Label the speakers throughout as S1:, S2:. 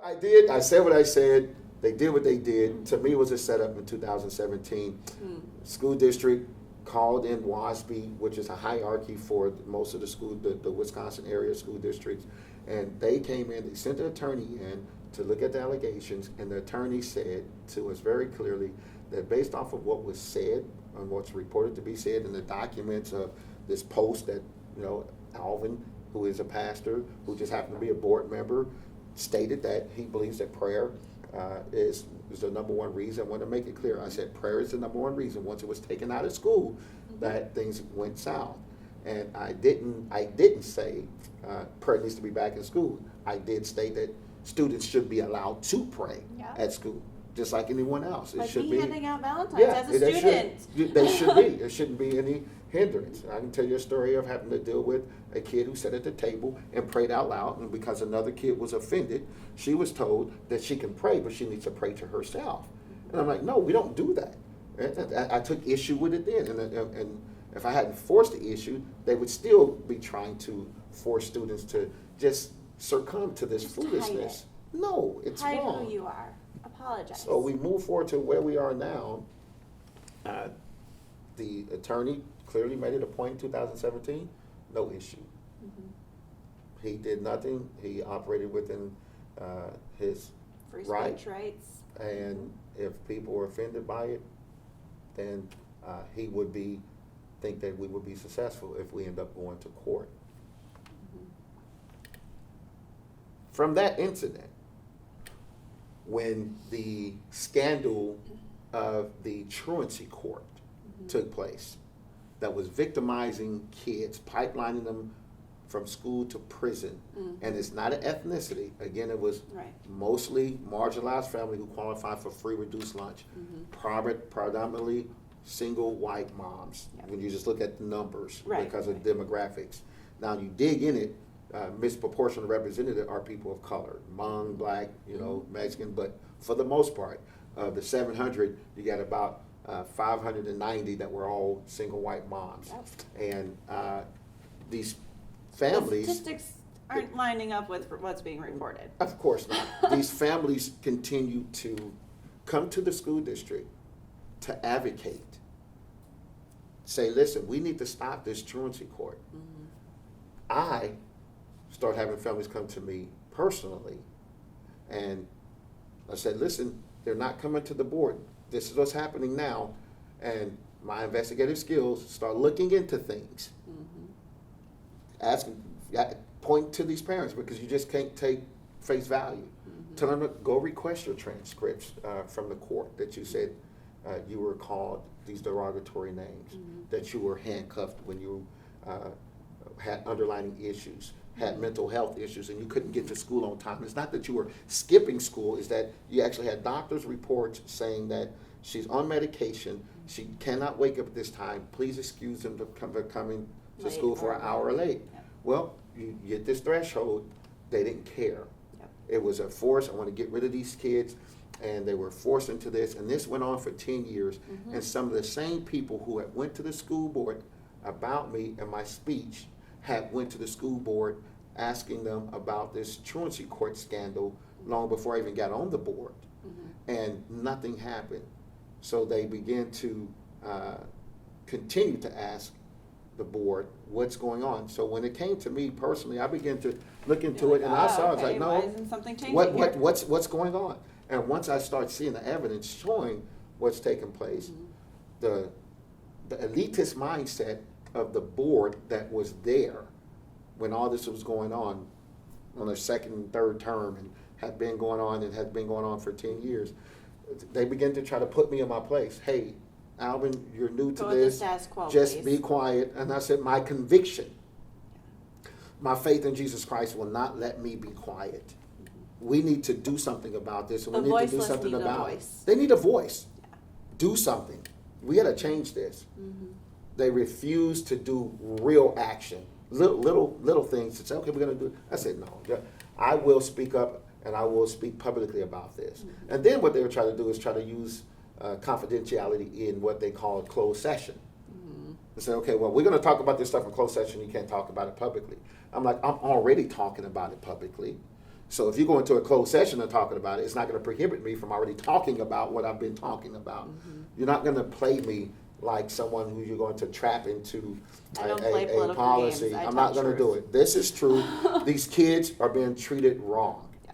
S1: I did. I said what I said. They did what they did. To me, it was a setup in 2017. School district called in WASB, which is a hierarchy for most of the school, the Wisconsin area school districts, and they came in. They sent an attorney in to look at the allegations, and the attorney said to us very clearly that based off of what was said and what's reported to be said in the documents of this post that, Alvin, who is a pastor, who just happened to be a board member, stated that he believes that prayer is the number one reason. I want to make it clear. I said prayer is the number one reason once it was taken out of school that things went south. And I didn't say prayer needs to be back in school. I did state that students should be allowed to pray at school, just like anyone else. It
S2: like
S1: should
S2: me
S1: be
S2: handing out Valentine's as a student.
S1: They should be. There shouldn't be any hindrance. I can tell you a story of having to deal with a kid who sat at the table and prayed out loud, and because another kid was offended, she was told that she can pray, but she needs to pray to herself. And I'm like, no, we don't do that. And I took issue with it then, and if I hadn't forced the issue, they would still be trying to force students to just succumb to this foolishness. No, it's
S2: hide
S1: wrong.
S2: who you are. Apologize.
S1: So we move forward to where we are now. The attorney clearly made it a point in 2017, no issue. He did nothing. He operated within his
S2: Free speech rights.
S1: and if people were offended by it, then he would think that we would be successful if we end up going to court. From that incident, when the scandal of the truancy court took place, that was victimizing kids, pipelining them from school to prison, and it's not an ethnicity. Again, it was mostly marginalized family who qualified for free reduced lunch, predominantly single white moms. When you just look at the numbers because of demographics. Now you dig in it, misproportionately represented are people of color, Hmong, black, Mexican, but for the most part, of the 700, you got about 590 that were all single white moms. And these families...
S2: The statistics aren't lining up with what's being reported.
S1: Of course not. These families continue to come to the school district to advocate. Say, listen, we need to stop this truancy court. I start having families come to me personally, and I said, listen, they're not coming to the board. This is what's happening now, and my investigative skills start looking into things. Point to these parents, because you just can't take face value. Tell them to go request your transcripts from the court that you said you were called these derogatory names, that you were handcuffed when you had underlying issues, had mental health issues, and you couldn't get to school on time. It's not that you were skipping school, it's that you actually had doctor's reports saying that she's on medication, she cannot wake up at this time, please excuse them for coming to school for an hour late. Well, you get this threshold, they didn't care. It was a force, I want to get rid of these kids, and they were forced into this, and this went on for 10 years, and some of the same people who had went to the school board about me and my speech had went to the school board asking them about this truancy court scandal long before I even got on the board, and nothing happened. So they began to continue to ask the board what's going on. So when it came to me personally, I began to look into it, and I saw, I was like, no,
S2: why isn't something changing here?
S1: what's going on? And once I start seeing the evidence showing what's taking place, the elitist mindset of the board that was there when all this was going on their second and third term, and had been going on for 10 years, they began to try to put me in my place. Hey, Alvin, you're new to this. Just be quiet. And I said, my conviction, my faith in Jesus Christ will not let me be quiet. We need to do something about this, and we need to do something about it. They need a voice. Do something. We got to change this. They refuse to do real action. Little things to say, okay, we're going to do it. I said, no, I will speak up, and I will speak publicly about this. And then what they were trying to do is try to use confidentiality in what they call closed session. They say, okay, well, we're going to talk about this stuff in closed session. You can't talk about it publicly. I'm like, I'm already talking about it publicly. So if you go into a closed session and talking about it, it's not going to prohibit me from already talking about what I've been talking about.
S2: Mm-hmm.
S1: You're not going to play me like someone who you're going to trap into
S2: I don't play political
S1: policy.
S2: games. I
S1: I'm
S2: tell
S1: not going to do
S2: truth.
S1: it. This is true. These kids are being treated wrong.
S2: Yeah.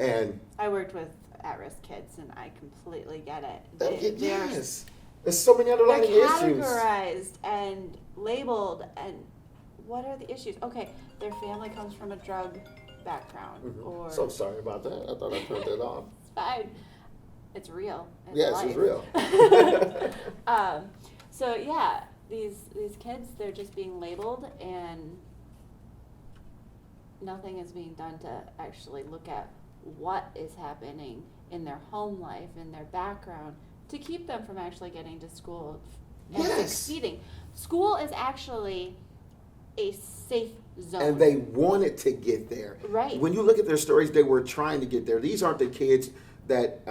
S1: And
S2: I worked with at-risk kids, and I completely get it.
S1: yes, there's so many
S2: They're
S1: underlying issues.
S2: categorized and labeled, and what are the issues? Okay, their family comes from a drug background, or
S1: So sorry about that. I thought I turned it off.
S2: it's fine. It's real. It's
S1: Yes,
S2: life.
S1: it's real.
S2: So yeah, these kids, they're just being labeled, and nothing is being done to actually look at what is happening in their home life, in their background, to keep them from actually getting to school and
S1: Yes.
S2: succeeding. School is actually a safe zone.
S1: And they wanted to get there.
S2: Right.
S1: When you look at their stories, they were trying to get there. These aren't the kids that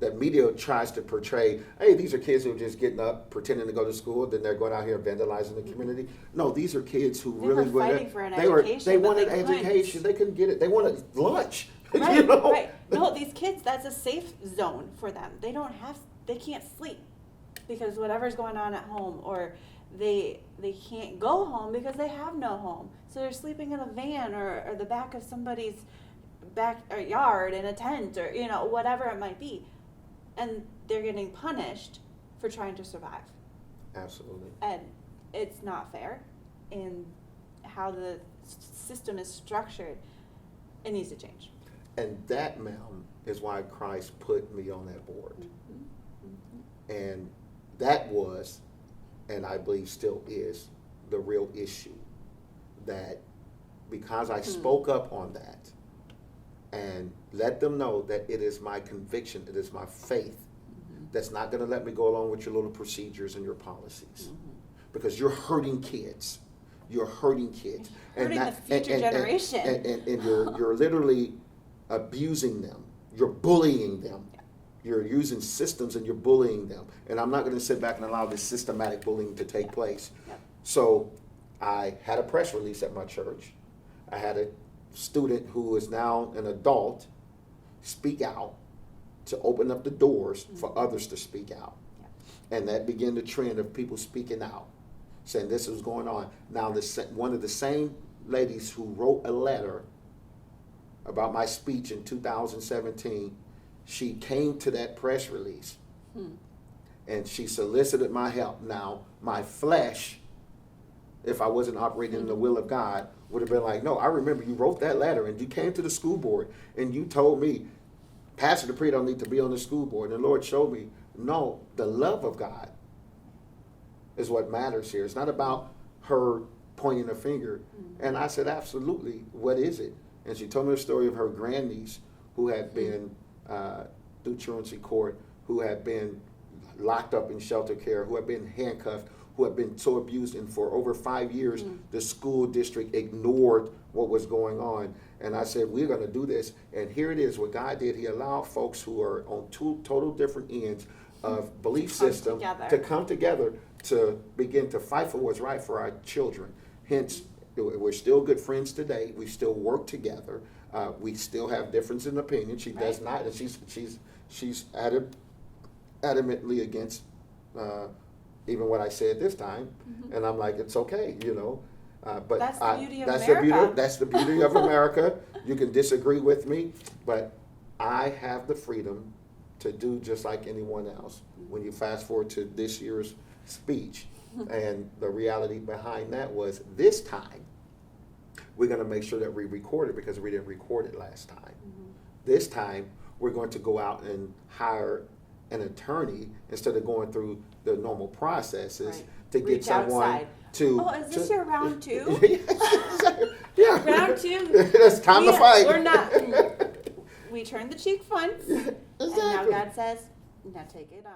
S1: that media tries to portray. Hey, these are kids who are just getting up, pretending to go to school, then they're going out here vandalizing the community. No, these are kids who
S2: They
S1: really
S2: were fighting for an
S1: They
S2: education, but
S1: wanted
S2: they couldn't.
S1: education. They couldn't get it. They wanted lunch.
S2: Right,
S1: you know?
S2: right. No, these kids, that's a safe zone for them. They can't sleep because whatever's going on at home, or they can't go home because they have no home. So they're sleeping in a van or the back of somebody's yard in a tent, or whatever it might be. And they're getting punished for trying to survive.
S1: Absolutely.
S2: And it's not fair. And how the system is structured, it needs to change.
S1: And that, ma'am, is why Christ put me on that board. And that was, and I believe still is, the real issue. That because I spoke up on that and let them know that it is my conviction, it is my faith, that's not going to let me go along with your little procedures and your policies. Because you're hurting kids. You're hurting kids.
S2: Hurting the future generation.
S1: And you're literally abusing them. You're bullying them. You're using systems and you're bullying them. And I'm not going to sit back and allow this systematic bullying to take place. So I had a press release at my church. I had a student who is now an adult speak out to open up the doors for others to speak out. And that began the trend of people speaking out, saying this is going on. Now, one of the same ladies who wrote a letter about my speech in 2017, she came to that press release and she solicited my help. Now, my flesh, if I wasn't operating in the will of God, would have been like, no, I remember you wrote that letter and you came to the school board and you told me, Pastor Dupree don't need to be on the school board. And the Lord showed me, no, the love of God is what matters here. It's not about her pointing a finger. And I said, absolutely, what is it? And she told me the story of her grandniece who had been through truancy court, who had been locked up in shelter care, who had been handcuffed, who had been so abused, and for over 5 years, the school district ignored what was going on. And I said, we're going to do this. And here it is, what God did. He allowed folks who are on two total different ends of belief system to come together to begin to fight for what's right for our children. Hence, we're still good friends today. We still work together. We still have difference in opinion. She does not, and she's adamantly against even what I said this time. And I'm like, it's okay, But
S2: that's the beauty of
S1: that's
S2: America.
S1: That's the beauty of America. You can disagree with me, but I have the freedom to do just like anyone else. When you fast forward to this year's speech, and the reality behind that was this time, we're going to make sure that we record it because we didn't record it last time. This time, we're going to go out and hire an attorney instead of going through the normal processes to get
S2: Reach
S1: someone
S2: outside.
S1: to.
S2: Oh, is this your round two?
S1: Yeah.
S2: Round two.
S1: It's time to fight.
S2: We're not. We turned the cheek once, and now
S1: Exactly.
S2: God says, now take it on.